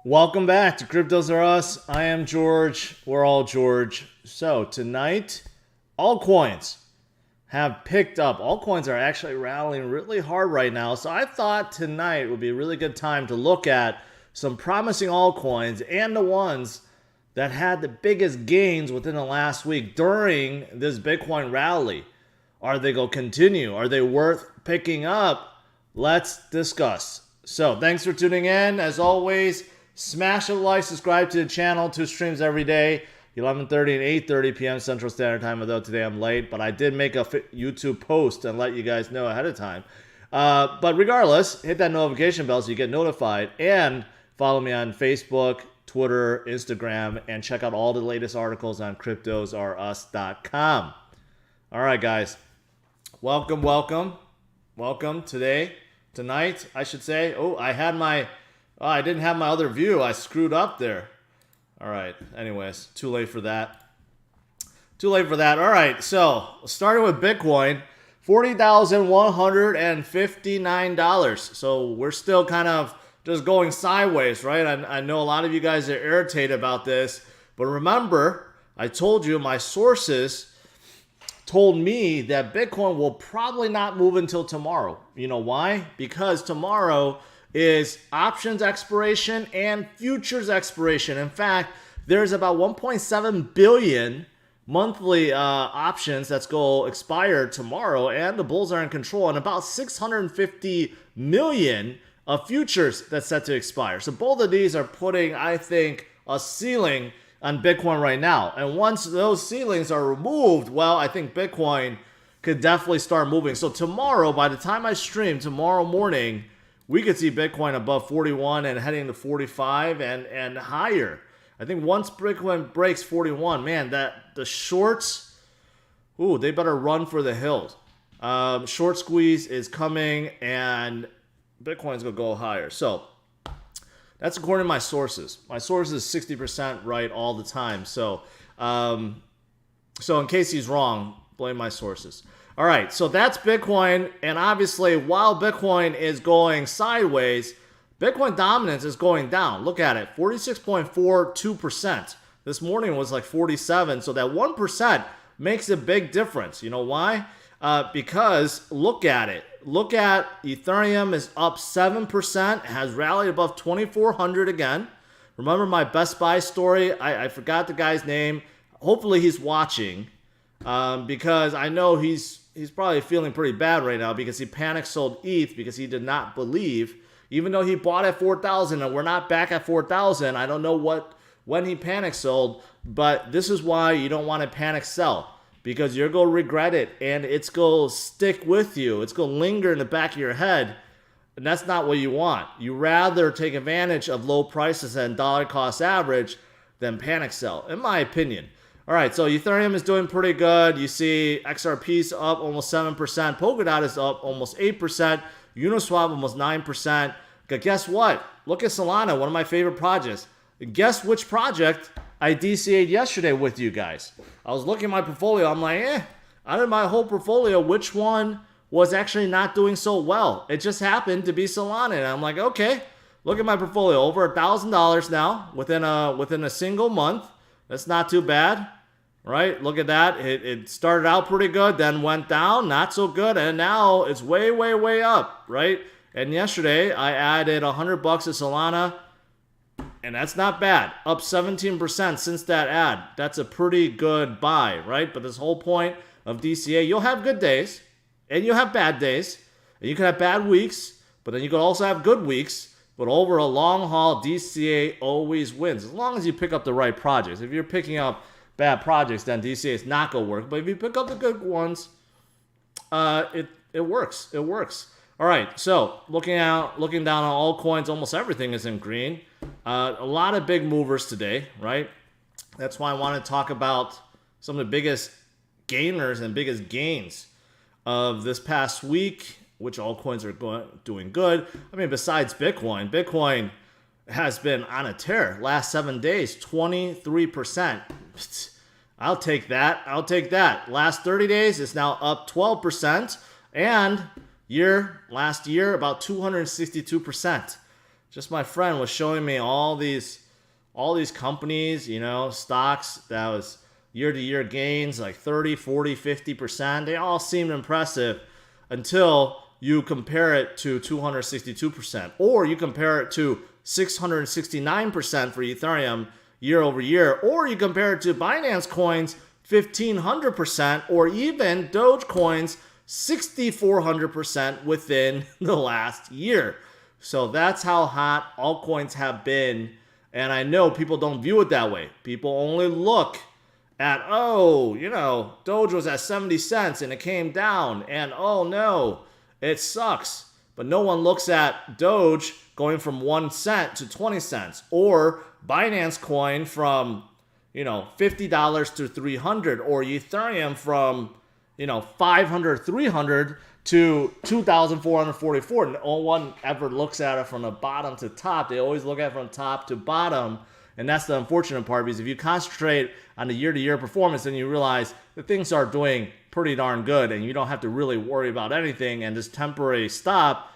Welcome back to Cryptos Are Us. I am George. We're all George. So tonight, altcoins have picked up. Altcoins are actually rallying really hard right now. So I thought tonight would be a really good time to look at some promising altcoins and the ones that had the biggest gains within the last week during this Bitcoin rally. Are they going to continue? Are they worth picking up? Let's discuss. So thanks for tuning in. As always, smash a like, subscribe to the channel. 2 streams every day, 11:30 and 8:30 p.m. Central Standard Time. Although today I'm late, but I did make a YouTube post and let you guys know ahead of time. But regardless, hit that notification bell so you get notified. And follow me on Facebook, Twitter, Instagram, and check out all the latest articles on cryptosareus.com. All right, guys. Welcome tonight, I should say. I didn't have my other view. I screwed up there. All right. Anyways, too late for that. All right. So, starting with Bitcoin, $40,159. So, we're still kind of just going sideways, right? I know a lot of you guys are irritated about this, but remember, I told you my sources told me that Bitcoin will probably not move until tomorrow. You know why? Because tomorrow is options expiration and futures expiration. In fact, there's about 1.7 billion monthly options that's going to expire tomorrow, and the bulls are in control, and about 650 million of futures that's set to expire. So both of these are putting, I think, a ceiling on Bitcoin right now. And once those ceilings are removed, well, I think Bitcoin could definitely start moving. So tomorrow, by the time I stream tomorrow morning, we could see Bitcoin above 41 and heading to 45 and higher. I think once Bitcoin breaks 41, man, that the shorts, they better run for the hills. Short squeeze is coming, and Bitcoin's gonna go higher. So that's according to my sources. My source is 60% right all the time. So in case he's wrong, blame my sources. All right, so that's Bitcoin. And obviously, while Bitcoin is going sideways, Bitcoin dominance is going down. Look at it, 46.42%. This morning was like 47. So that 1% makes a big difference. You know why? Because look at it. Look at Ethereum is up 7%, has rallied above 2,400 again. Remember my Best Buy story? I forgot the guy's name. Hopefully he's watching because I know he's probably feeling pretty bad right now because he panic sold ETH because he did not believe, even though he bought at 4,000 and we're not back at 4,000. I don't know when he panic sold, but this is why you don't want to panic sell. Because you're going to regret it, and it's going to stick with you. It's going to linger in the back of your head, and that's not what you want. You rather take advantage of low prices and dollar cost average than panic sell, in my opinion. All right, so Ethereum is doing pretty good. You see XRP's up almost 7%. Polkadot is up almost 8%. Uniswap almost 9%. But guess what? Look at Solana, one of my favorite projects. Guess which project I DCA'd yesterday with you guys. I was looking at my portfolio. I'm like, out of my whole portfolio, which one was actually not doing so well? It just happened to be Solana. And I'm like, okay, look at my portfolio. Over $1,000 now within a single month. That's not too bad, right? Look at that. It started out pretty good, then went down, not so good, and now it's way, way, way up, right? And yesterday, I added $100 to Solana. And that's not bad. Up 17% since that ad. That's a pretty good buy, right? But this whole point of DCA, you'll have good days and you'll have bad days. And you can have bad weeks, but then you can also have good weeks. But over a long haul, DCA always wins. As long as you pick up the right projects. If you're picking up bad projects, then DCA is not going to work. But if you pick up the good ones, it works. It works. All right, so looking down on all coins, almost everything is in green. A lot of big movers today, right? That's why I want to talk about some of the biggest gainers and biggest gains of this past week, which altcoins are doing good. I mean, besides Bitcoin has been on a tear. Last 7 days, 23%. I'll take that. Last 30 days, it's now up 12%. And last year, about 262%. just my friend was showing me all these companies, stocks that was year to year gains like 30, 40, 50%. They all seemed impressive until you compare it to 262%, or you compare it to 669% for Ethereum year over year, or you compare it to Binance Coin's 1,500%, or even Dogecoin's 6,400% within the last year. So that's how hot altcoins have been. And I know people don't view it that way. People only look at, Doge was at 70 cents and it came down. And oh no, it sucks. But no one looks at Doge going from 1 cent to 20 cents. Or Binance Coin from, $50 to 300. Or Ethereum from, 500, 300 to 2,444. No one ever looks at it from the bottom to top. They always look at it from top to bottom. And that's the unfortunate part, because if you concentrate on the year-to-year performance, then you realize that things are doing pretty darn good and you don't have to really worry about anything. And this temporary stop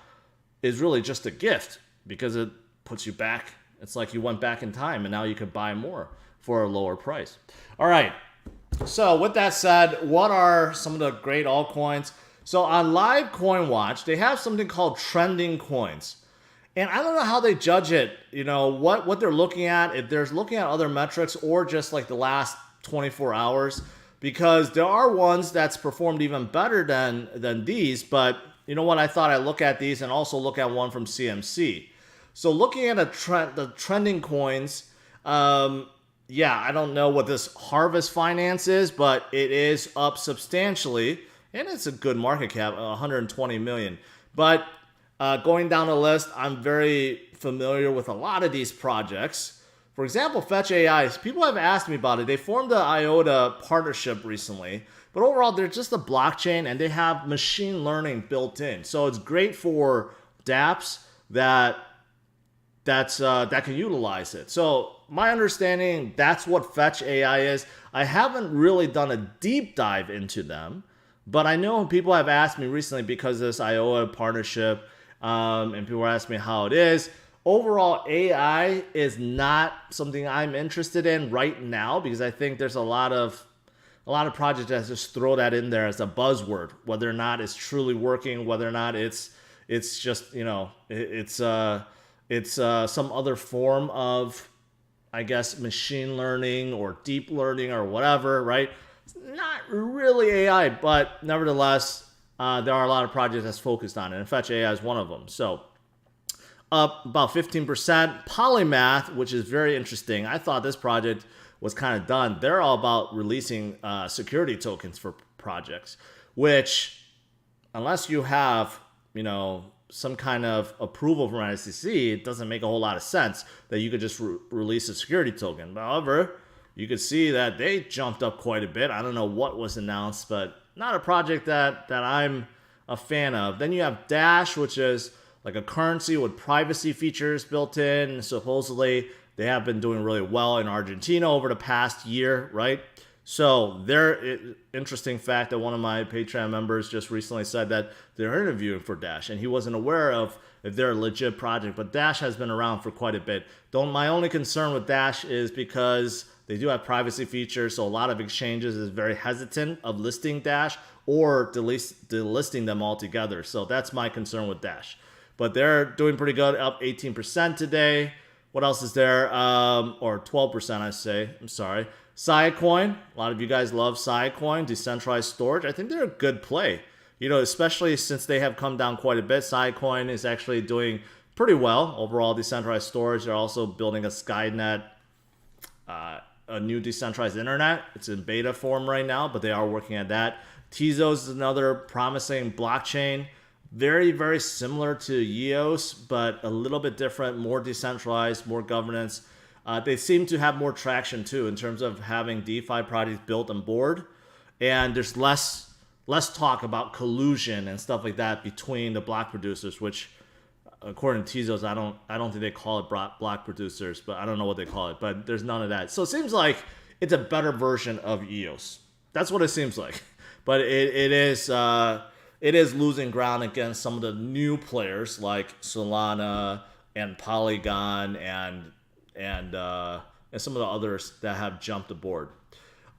is really just a gift because it puts you back. It's like you went back in time and now you could buy more for a lower price. All right. So with that said, what are some of the great altcoins? So on Live Coin Watch, they have something called trending coins. And I don't know how they judge it, what they're looking at, if they're looking at other metrics or just like the last 24 hours, because there are ones that's performed even better than these. But you know what? I thought I'd look at these and also look at one from CMC. So looking at the trending coins, I don't know what this Harvest Finance is, but it is up substantially. And it's a good market cap, 120 million. But going down the list, I'm very familiar with a lot of these projects. For example, Fetch AI. People have asked me about it. They formed the IOTA partnership recently. But overall, they're just a blockchain and they have machine learning built in. So it's great for dApps that can utilize it. So my understanding, that's what Fetch AI is. I haven't really done a deep dive into them. But I know people have asked me recently because of this IOTA partnership, and people are asking me how it is. Overall, AI is not something I'm interested in right now because I think there's a lot of projects that just throw that in there as a buzzword, whether or not it's truly working, whether or not it's just it's some other form of, I guess, machine learning or deep learning or whatever, right? It's not really AI, but nevertheless, there are a lot of projects that's focused on it, and Fetch AI is one of them. So up about 15%. Polymath, which is very interesting. I thought this project was kind of done. They're all about releasing security tokens for projects, which unless you have, some kind of approval from SEC, it doesn't make a whole lot of sense that you could just release a security token. However, you could see that they jumped up quite a bit. I don't know what was announced, but not a project that I'm a fan of. Then you have Dash, which is like a currency with privacy features built in. Supposedly, they have been doing really well in Argentina over the past year, right? So interesting fact that one of my Patreon members just recently said that they're interviewing for Dash, and he wasn't aware of if they're a legit project. But Dash has been around for quite a bit. My only concern with Dash is because they do have privacy features, so a lot of exchanges is very hesitant of listing Dash or delisting them altogether. So that's my concern with Dash. But they're doing pretty good, up 18% today. What else is there? Or 12%, I say. I'm sorry. Siacoin. A lot of you guys love Siacoin, decentralized storage. I think they're a good play. Especially since they have come down quite a bit. Siacoin is actually doing pretty well. Overall, decentralized storage. They're also building a Skynet, a new decentralized internet. It's in beta form right now, but they are working at that. Tezos is another promising blockchain. Very, very similar to EOS, but a little bit different, more decentralized, more governance. They seem to have more traction too in terms of having DeFi projects built on board, and there's less talk about collusion and stuff like that between the block producers, which, according to Tezos, I don't think they call it block producers, but I don't know what they call it. But there's none of that, so it seems like it's a better version of EOS. That's what it seems like, but it is losing ground against some of the new players like Solana, and Polygon and some of the others that have jumped aboard.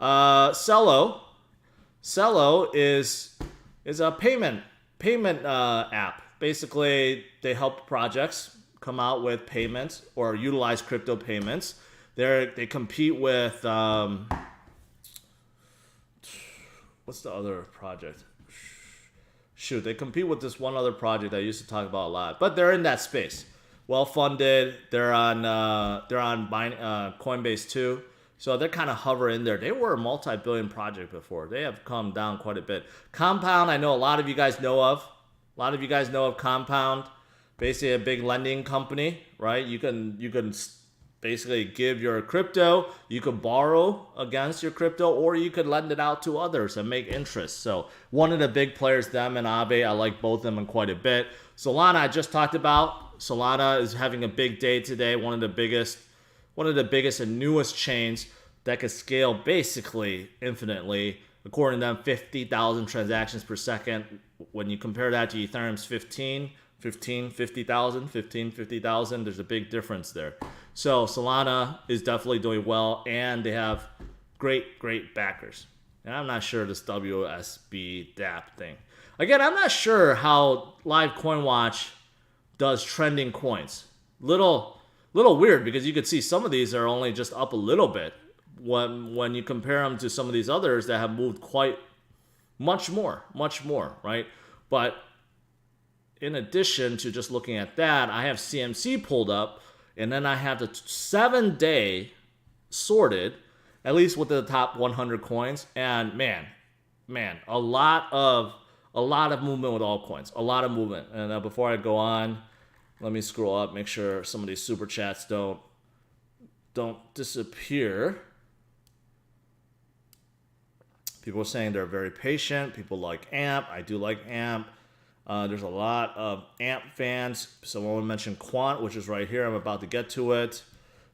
Celo is a payment app. Basically, they help projects come out with payments or utilize crypto payments. They compete with what's the other project? Shoot, they compete with this one other project I used to talk about a lot, but they're in that space. Well funded. They're on Coinbase too, so they're kind of hover in there. They were a multi-billion project before. They have come down quite a bit. Compound, I know a lot of you guys know of. A lot of you guys know of Compound. Basically, a big lending company, right? You can basically give your crypto, you could borrow against your crypto, or you could lend it out to others and make interest. So one of the big players, them and Aave, I like both of them in quite a bit. Solana, I just talked about. Solana is having a big day today. One of the biggest and newest chains that could scale basically infinitely. According to them, 50,000 transactions per second. When you compare that to Ethereum's 50,000, there's a big difference there. So Solana is definitely doing well, and they have great backers. And I'm not sure this WSB DApp thing. Again, I'm not sure how Live Coin Watch does trending coins. Little weird, because you could see some of these are only just up a little bit when you compare them to some of these others that have moved quite much more, right? But in addition to just looking at that, I have CMC pulled up, and then I have the 7-day sorted, at least with the top 100 coins. And man, a lot of movement with altcoins, a lot of movement. And before I go on, let me scroll up, make sure some of these super chats don't disappear. People are saying they're very patient. People like AMP. I do like AMP. There's a lot of AMP fans. Someone mentioned Quant, which is right here. I'm about to get to it.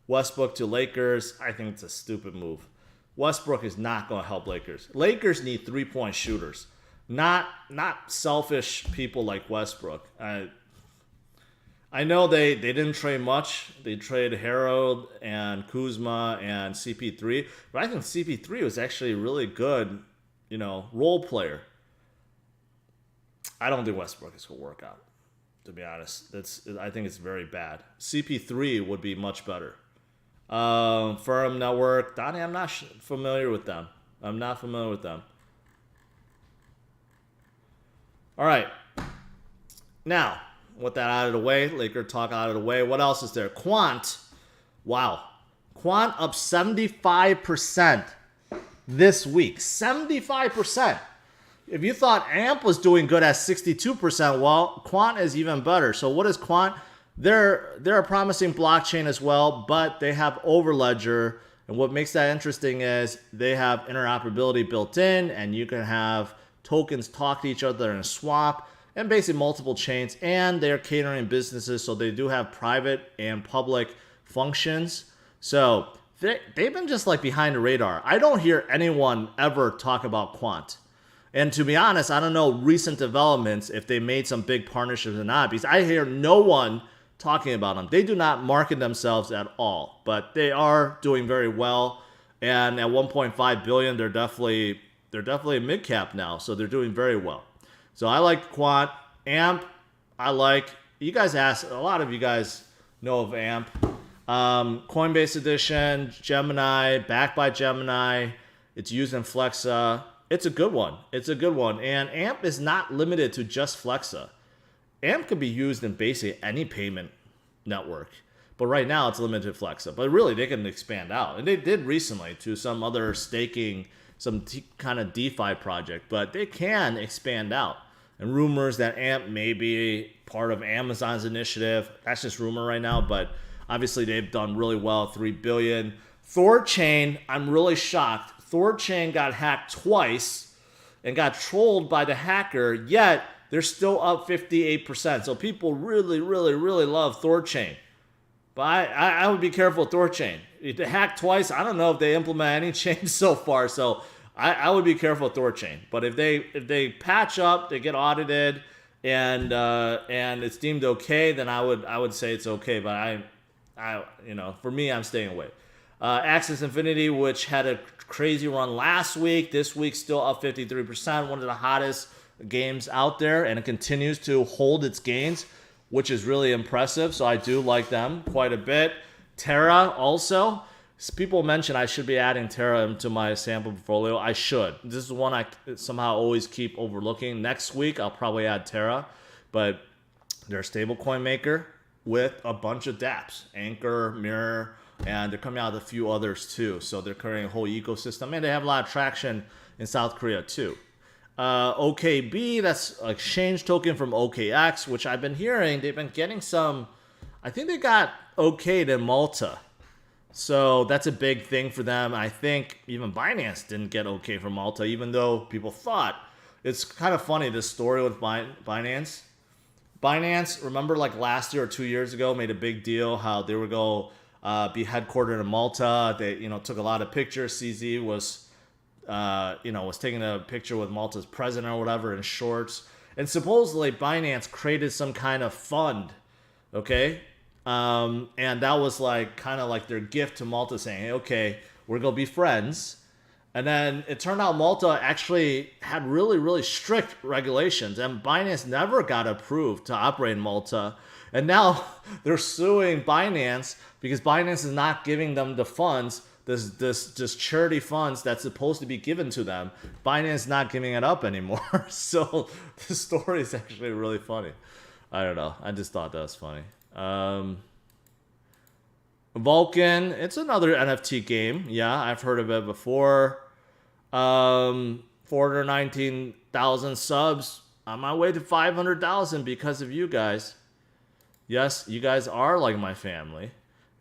Westbrook to Lakers. I think it's a stupid move. Westbrook is not going to help Lakers. Lakers need three-point shooters, not selfish people like Westbrook. I know they didn't trade much. They traded Harold and Kuzma and CP3, but I think CP3 was actually a really good, role player. I don't think Westbrook is going to work out, to be honest. I think it's very bad. CP3 would be much better. Firm Network, Donnie, I'm not familiar with them. I'm not familiar with them. All right. Now, with that out of the way, Laker talk out of the way, what else is there? Quant. Wow. Quant up 75% this week. 75%. If you thought AMP was doing good at 62%, well, Quant is even better. So what is Quant? They're a promising blockchain as well, but they have Overledger. And what makes that interesting is they have interoperability built in, and you can have tokens talk to each other and swap, and basically multiple chains. And they're catering businesses, so they do have private and public functions. So they've been just like behind the radar. I don't hear anyone ever talk about Quant. And to be honest, I don't know recent developments if they made some big partnerships or not, because I hear no one talking about them. They do not market themselves at all, but they are doing very well. And at 1.5 billion, they're definitely a mid cap now, so they're doing very well. So I like Quant. AMP, I like. You guys asked, a lot of you guys know of AMP. Coinbase Edition, Gemini, backed by Gemini. It's used in Flexa. It's a good one. And AMP is not limited to just Flexa. AMP could be used in basically any payment network. But right now it's limited to Flexa. But really, they can expand out. And they did recently to some other staking, some kind of DeFi project. But they can expand out. And rumors that AMP may be part of Amazon's initiative. That's just rumor right now. But obviously, they've done really well, 3 billion. Thorchain, I'm really shocked. Thorchain got hacked twice and got trolled by the hacker, yet they're still up 58%. So people really love Thorchain. But I would be careful with Thorchain. If they hacked twice, I don't know if they implement any change so far. So I would be careful with Thorchain. But if they patch up, they get audited, and it's deemed okay, then I would say it's okay. But for me, I'm staying away. Axis Infinity, which had a crazy run last week, this week still up 53%, one of the hottest games out there, and it continues to hold its gains, which is really impressive. So I do like them quite a bit. Terra also. People mention I should be adding Terra into my sample portfolio. I should. This is one I somehow always keep overlooking. Next week, I'll probably add Terra, but they're a stablecoin maker with a bunch of dApps, Anchor, Mirror, and they're coming out with a few others too. So they're creating a whole ecosystem, and they have a lot of traction in South Korea too. OKB, that's an exchange token from OKX, which I've been hearing they've been getting some. I think they got okayed in Malta. So that's a big thing for them. I think even Binance didn't get okay from Malta, even though people thought. It's kind of funny, this story with Binance. Binance, remember like last year or 2 years ago, made a big deal how they were going to be headquartered in Malta. They took a lot of pictures. CZ was was taking a picture with Malta's president or whatever in shorts. And supposedly Binance created some kind of fund, okay? And that was like kind of like their gift to Malta, saying, hey, okay, we're going to be friends. And then it turned out Malta actually had really, really strict regulations, and Binance never got approved to operate in Malta. And now they're suing Binance because Binance is not giving them the funds, this charity funds that's supposed to be given to them. Binance is not giving it up anymore. So the story is actually really funny. I don't know. I just thought that was funny. Vulcan, it's another NFT game. Yeah, I've heard of it before. 419,000 subs. On my way to 500,000 because of you guys. Yes, you guys are like my family.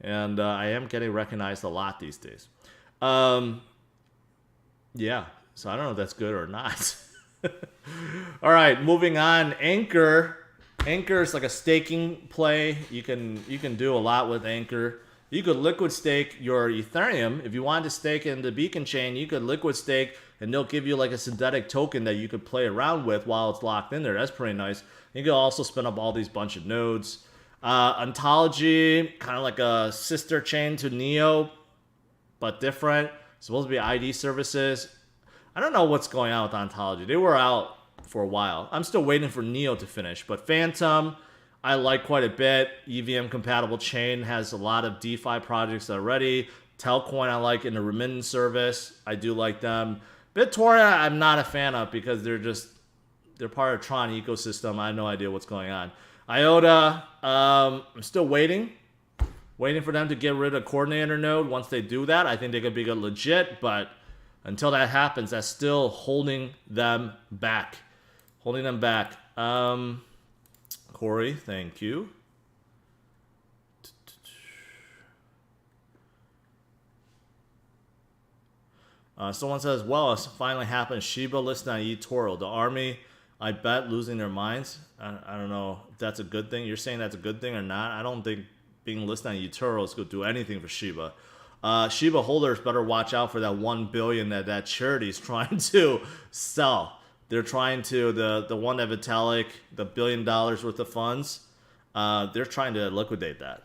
And I am getting recognized a lot these days. Yeah, so I don't know if that's good or not. All right, moving on. Anchor is like a staking play. You can do a lot with Anchor. You could liquid stake your Ethereum. If you wanted to stake in the Beacon chain, you could liquid stake, and they'll give you like a synthetic token that you could play around with while it's locked in there. That's pretty nice. You can also spin up all these bunch of nodes. Ontology, kind of like a sister chain to Neo, but different. Supposed to be ID services. I don't know what's going on with Ontology. They were out for a while. I'm still waiting for Neo to finish, but Phantom, I like quite a bit. EVM compatible chain, has a lot of DeFi projects already. Telcoin I like in the remittance service. I do like them. BitTorrent I'm not a fan of because they're part of Tron ecosystem. I have no idea what's going on. IOTA, I'm still waiting for them to get rid of coordinator node. Once they do that, I think they could be good legit, but until that happens, that's still holding them back. Corey, thank you. Someone says, well, it finally happened. Shiba listed on eToro. The army, I bet, losing their minds. I don't know if that's a good thing. You're saying that's a good thing or not? I don't think being listed on eToro is going to do anything for Shiba. Shiba holders better watch out for that $1 billion that charity is trying to sell. They're trying to, the one that Vitalik, the $1 billion worth of funds, they're trying to liquidate that.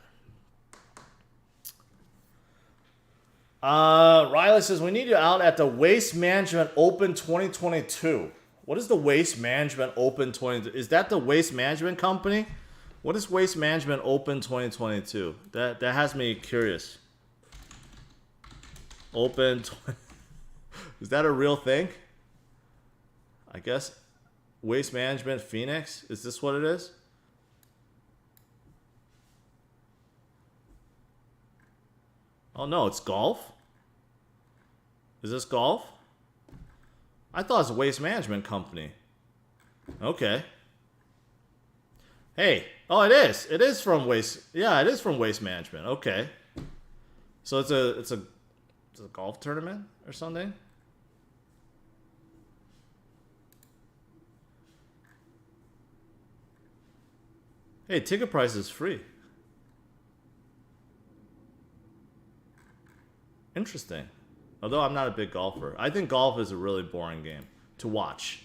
Riley says, we need you out at the Waste Management Open 2022. What is the Waste Management Open 2022? Is that the Waste Management Company? What is Waste Management Open 2022? That has me curious. Is that a real thing? I guess. Waste Management Phoenix? Is this what it is? Oh no, it's golf? Is this golf? I thought it was a waste management company. Okay. Hey. Oh, it is. It is from Waste. Yeah, it is from Waste Management. Okay. So it's a golf tournament or something? Hey, ticket price is free. Interesting. Although I'm not a big golfer. I think golf is a really boring game to watch.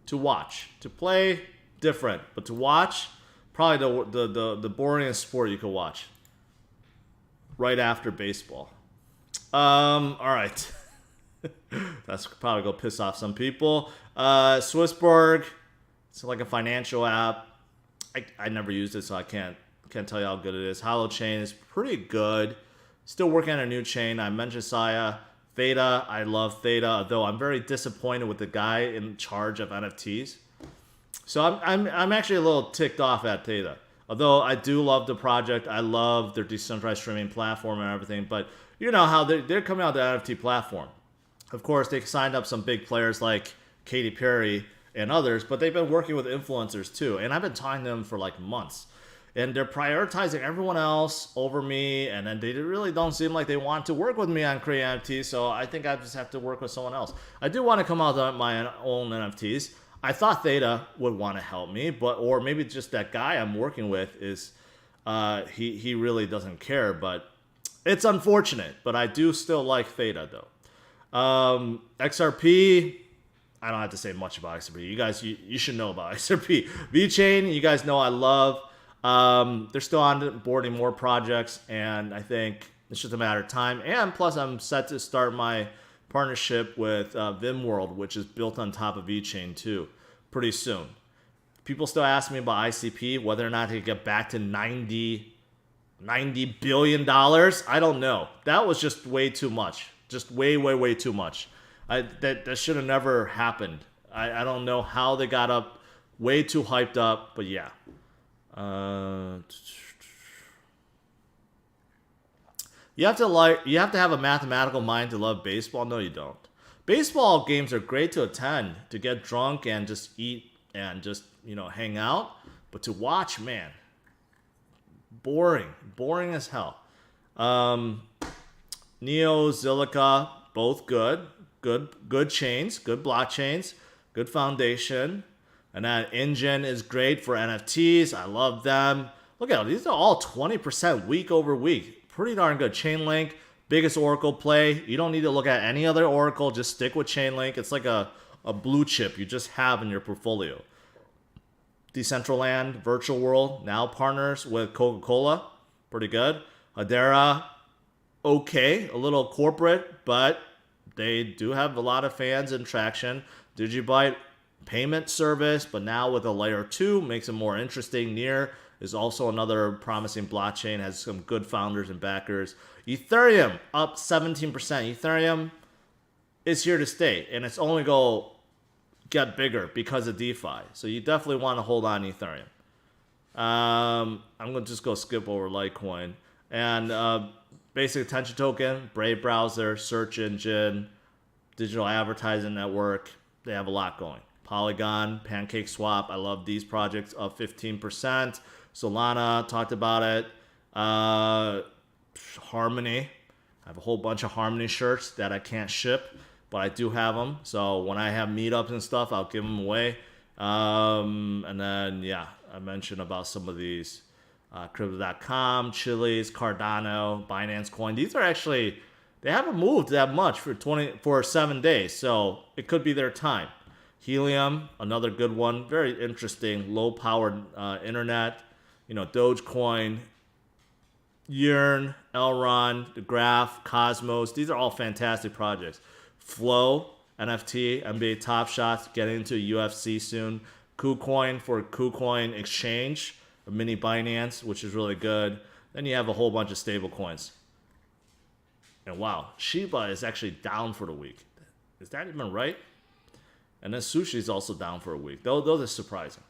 To play, different. But to watch, probably the boringest sport you could watch right after baseball. All right. That's probably gonna piss off some people. Swissborg, it's like a financial app. I never used it, so I can't tell you how good it is. Holochain is pretty good. Still working on a new chain. I mentioned Saya. Theta, I love Theta, though I'm very disappointed with the guy in charge of NFTs. So I'm actually a little ticked off at Theta. Although I do love the project, I love their decentralized streaming platform and everything. But you know how they're coming out with the NFT platform. Of course, they signed up some big players like Katy Perry and others, but they've been working with influencers too. And I've been talking to them for like months. And they're prioritizing everyone else over me, and then they really don't seem like they want to work with me on creating NFTs, so I think I just have to work with someone else. I do want to come out with my own NFTs. I thought Theta would want to help me, or maybe just that guy I'm working with is he really doesn't care, but it's unfortunate. But I do still like Theta though. XRP, I don't have to say much about XRP. You guys, you should know about XRP. VeChain, you guys know I love. They're still onboarding more projects, and I think it's just a matter of time. And plus, I'm set to start my partnership with VimWorld, which is built on top of VeChain too, pretty soon. People still ask me about ICP, whether or not they get back to $90 billion. I don't know. That was just way too much. Just way too much. That should have never happened. I don't know how they got up way too hyped up, but yeah. You have to have a mathematical mind to love baseball. No, you don't. Baseball games are great to attend, to get drunk and just eat and just, hang out. But to watch, man, boring as hell. Neo, Zilliqa, both good chains, good blockchains, good foundation. And that engine is great for NFTs. I love them. Look at it. These are all 20% week over week. Pretty darn good. Chainlink, biggest Oracle play. You don't need to look at any other Oracle. Just stick with Chainlink. It's like a blue chip you just have in your portfolio. Decentraland, Virtual World, now partners with Coca-Cola. Pretty good. Hedera, okay. A little corporate, but they do have a lot of fans and traction. Digibyte, payment service, but now with a layer 2 makes it more interesting. Near is also another promising blockchain, has some good founders and backers. Ethereum up 17%. Ethereum is here to stay, and it's only going to get bigger because of DeFi. So you definitely want to hold on Ethereum. I'm going to just go skip over Litecoin. And basic attention token, Brave browser, search engine, digital advertising network. They have a lot going. Polygon, PancakeSwap, I love these projects, up 15%. Solana, talked about it. Harmony, I have a whole bunch of Harmony shirts that I can't ship, but I do have them. So when I have meetups and stuff, I'll give them away. And then, yeah, I mentioned about some of these. Crypto.com, Chiliz, Cardano, Binance Coin. These are actually, they haven't moved that much for 7 days, so it could be their time. Helium, another good one, very interesting, low-powered internet. Dogecoin, Yearn, Elrond, The Graph, Cosmos. These are all fantastic projects. Flow, NFT, NBA Top Shots, getting into UFC soon. KuCoin for KuCoin Exchange, a mini Binance, which is really good. Then you have a whole bunch of stable coins. And wow, Shiba is actually down for the week. Is that even right? And then Sushi is also down for a week. Those are surprising.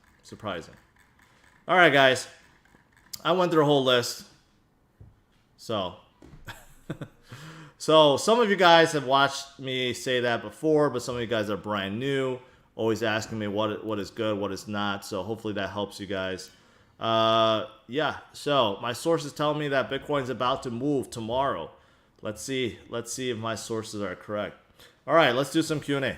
All right, guys. I went through a whole list. So some of you guys have watched me say that before, but some of you guys are brand new, always asking me what is good, what is not. So hopefully that helps you guys. Yeah. So my sources tell me that Bitcoin's about to move tomorrow. Let's see if my sources are correct. All right, let's do some Q&A.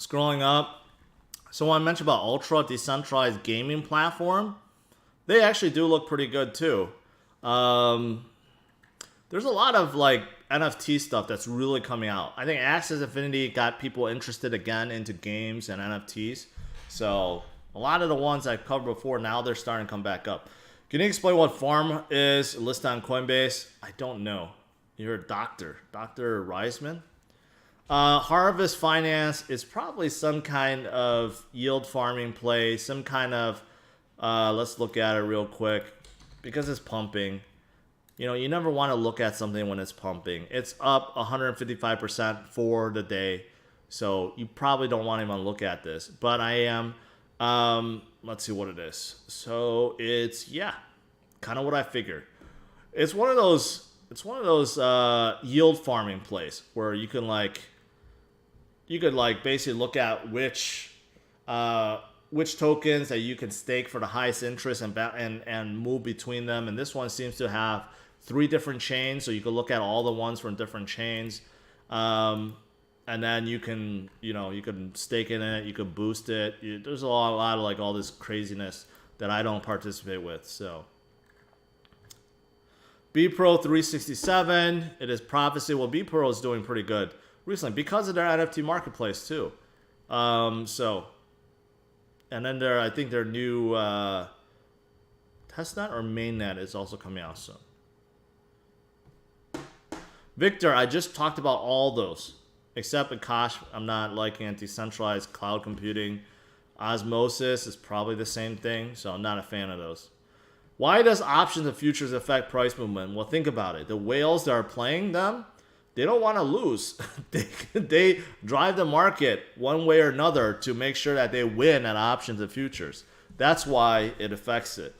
Scrolling up. So when I mentioned about Ultra decentralized gaming platform, they actually do look pretty good too. Um, there's a lot of like NFT stuff that's really coming out. I think Axis Infinity got people interested again into games and NFTs. So a lot of the ones I covered before, now they're starting to come back up. Can you explain what Farm is listed on Coinbase? I don't know. You're a doctor. Dr. Reisman? Harvest Finance is probably some kind of yield farming play, some kind of, let's look at it real quick, because it's pumping. You know, you never want to look at something when it's pumping. It's up 155% for the day, so you probably don't want to even look at this. But I am, let's see what it is. So it's, yeah, kind of what I figured. It's one of those yield farming plays where you can basically look at which tokens that you can stake for the highest interest and move between them. And this one seems to have 3 different chains, so you can look at all the ones from different chains, and then you can stake in it, you can boost it. There's a lot of like all this craziness that I don't participate with. So BPro 367, it is Prophecy. Well, BPro is doing pretty good recently because of their NFT marketplace too. So, and then I think their new testnet or mainnet is also coming out soon. Victor, I just talked about all those except Akash. I'm not liking decentralized cloud computing. Osmosis is probably the same thing, so I'm not a fan of those. Why does options and futures affect price movement? Well, think about it. The whales that are playing them, they don't want to lose. They drive the market one way or another to make sure that they win at options and futures. That's why it affects it.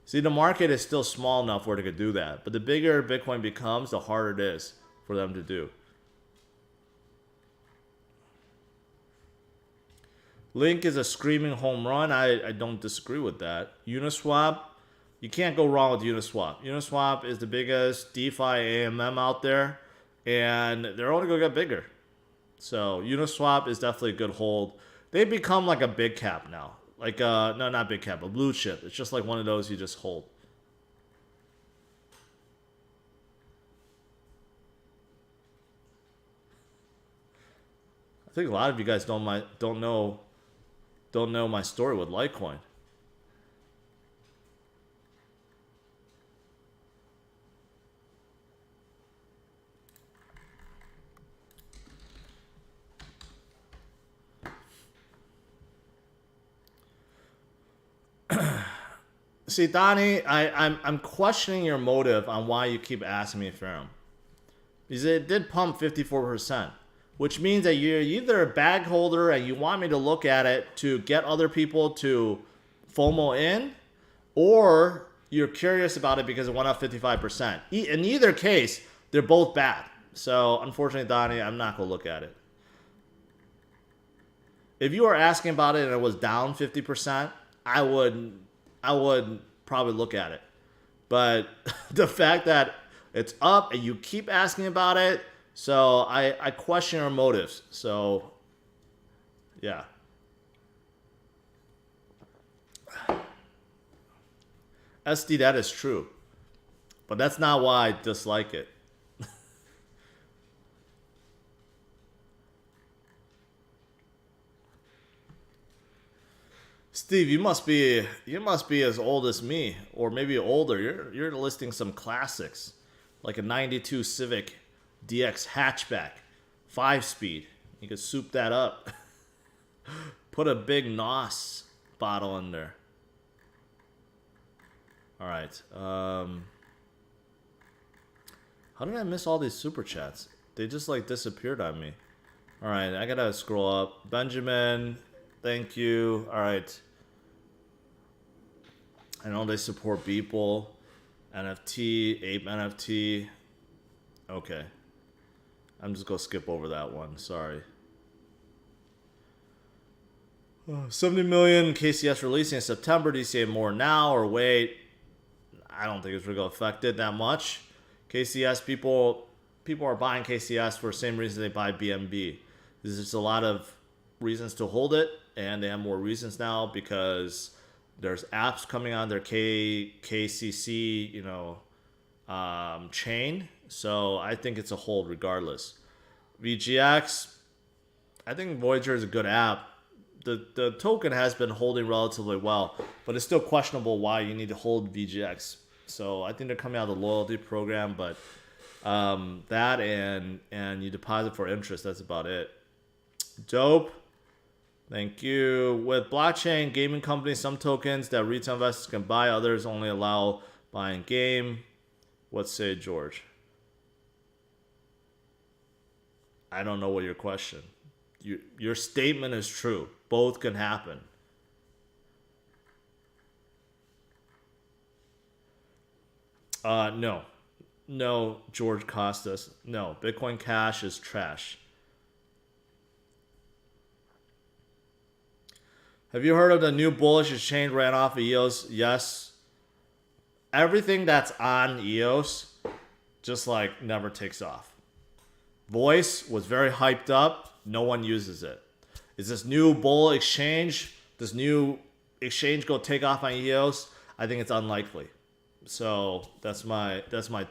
See, the market is still small enough where they could do that. But the bigger Bitcoin becomes, the harder it is for them to do. Link is a screaming home run. I don't disagree with that. Uniswap, you can't go wrong with Uniswap. Uniswap is the biggest DeFi AMM out there, and they're only going to get bigger. So Uniswap is definitely a good hold. They've become like a big cap now. Like, no, not big cap, a blue chip. It's just like one of those you just hold. I think a lot of you guys don't know my story with Litecoin. See, Donnie, I'm questioning your motive on why you keep asking me Ethereum. Because it did pump 54%, which means that you're either a bag holder and you want me to look at it to get other people to FOMO in, or you're curious about it because it went up 55%. In either case, they're both bad. So, unfortunately, Donnie, I'm not going to look at it. If you were asking about it and it was down 50%, I would probably look at it. But the fact that it's up and you keep asking about it, so I question your motives. So, yeah. SD, that is true. But that's not why I dislike it. Steve, you must be as old as me, or maybe older. You're listing some classics, like a '92 Civic DX hatchback, 5-speed. You could soup that up. Put a big NOS bottle in there. All right. How did I miss all these super chats? They just like disappeared on me. All right, I gotta scroll up. Benjamin, thank you. All right. I know they support Beeple, NFT, Ape NFT. Okay. I'm just going to skip over that one. Sorry. 70 million KCS releasing in September. Do you see it more now or wait? I don't think it's really going to affect it that much. KCS, people are buying KCS for the same reason they buy BNB. There's just a lot of reasons to hold it, and they have more reasons now because there's apps coming on their KCC, chain. So I think it's a hold regardless. VGX, I think Voyager is a good app. The token has been holding relatively well, but it's still questionable why you need to hold VGX. So I think they're coming out of the loyalty program, but that and you deposit for interest. That's about it. Dope. Thank you. With blockchain gaming companies, some tokens that retail investors can buy, others only allow buying game. What say, George? I don't know what your question. Your statement is true. Both can happen. No. No, George Costas. No, Bitcoin Cash is trash. Have you heard of the new bullish exchange ran off of EOS? Yes. Everything that's on EOS just like never takes off. Voice was very hyped up. No one uses it. Is this new bull exchange, this new exchange go take off on EOS? I think it's unlikely. So that's my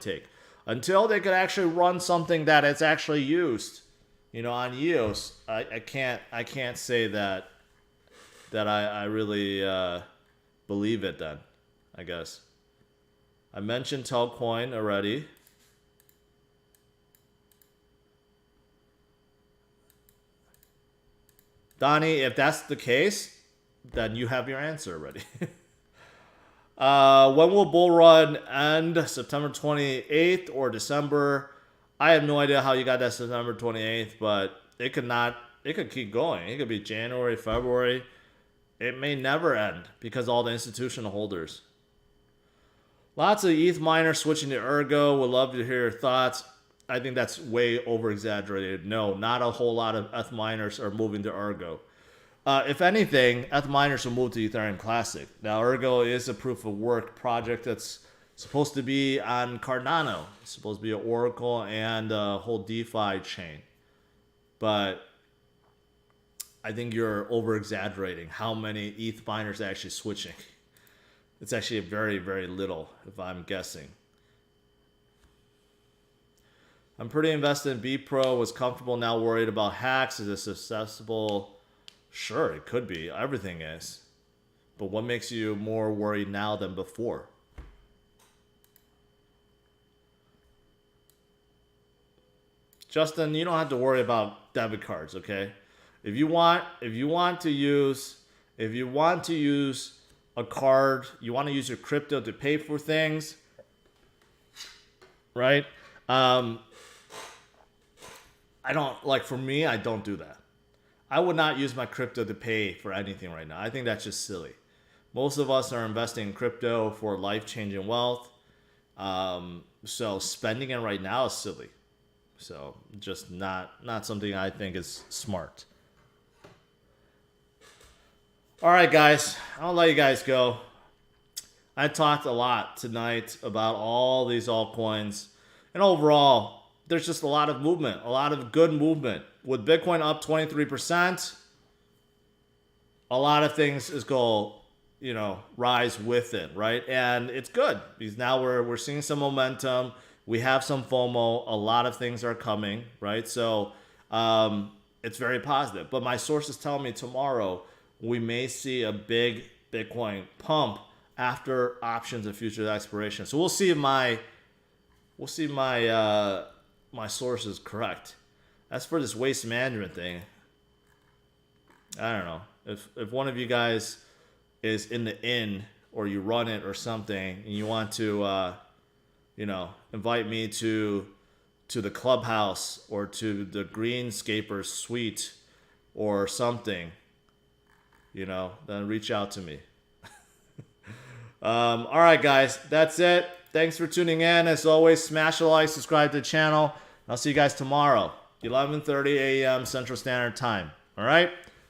take. Until they could actually run something that it's actually used, on EOS, I can't say that I really believe it then, I guess. I mentioned Telcoin already. Donnie, if that's the case, then you have your answer already. When will Bull Run end? September 28th or December? I have no idea how you got that September 28th, but it could keep going. It could be January, February. It may never end because all the institutional holders. Lots of ETH miners switching to Ergo. Would love to hear your thoughts. I think that's way over exaggerated. No, not a whole lot of ETH miners are moving to Ergo. If anything, ETH miners will move to Ethereum Classic. Now, Ergo is a proof of work project that's supposed to be on Cardano. It's supposed to be an Oracle and a whole DeFi chain. But I think you're over exaggerating how many ETH miners are actually switching. It's actually very, very little, if I'm guessing. I'm pretty invested in B Pro. Was comfortable, now worried about hacks. Is it susceptible? Sure, it could be. Everything is. But what makes you more worried now than before? Justin, you don't have to worry about debit cards, okay? If you want to use a card, you want to use your crypto to pay for things, right? For me, I don't do that. I would not use my crypto to pay for anything right now. I think that's just silly. Most of us are investing in crypto for life-changing wealth. So spending it right now is silly. So just not something I think is smart. All right, guys. I'll let you guys go. I talked a lot tonight about all these altcoins. And overall, there's just a lot of movement, a lot of good movement. With Bitcoin up 23%, a lot of things is going to, rise with it, right? And it's good because now we're seeing some momentum. We have some FOMO. A lot of things are coming, right? So it's very positive. But my sources tell me tomorrow we may see a big Bitcoin pump after options and futures expiration. So we'll see if my source is correct. As for this waste management thing, I don't know. If one of you guys is in the inn or you run it or something and you want to invite me to the clubhouse or to the Greenscapers suite or something, then reach out to me. All right, guys, that's it. Thanks for tuning in. As always, smash a like, subscribe to the channel. I'll see you guys tomorrow, 11:30 a.m. Central Standard Time. All right?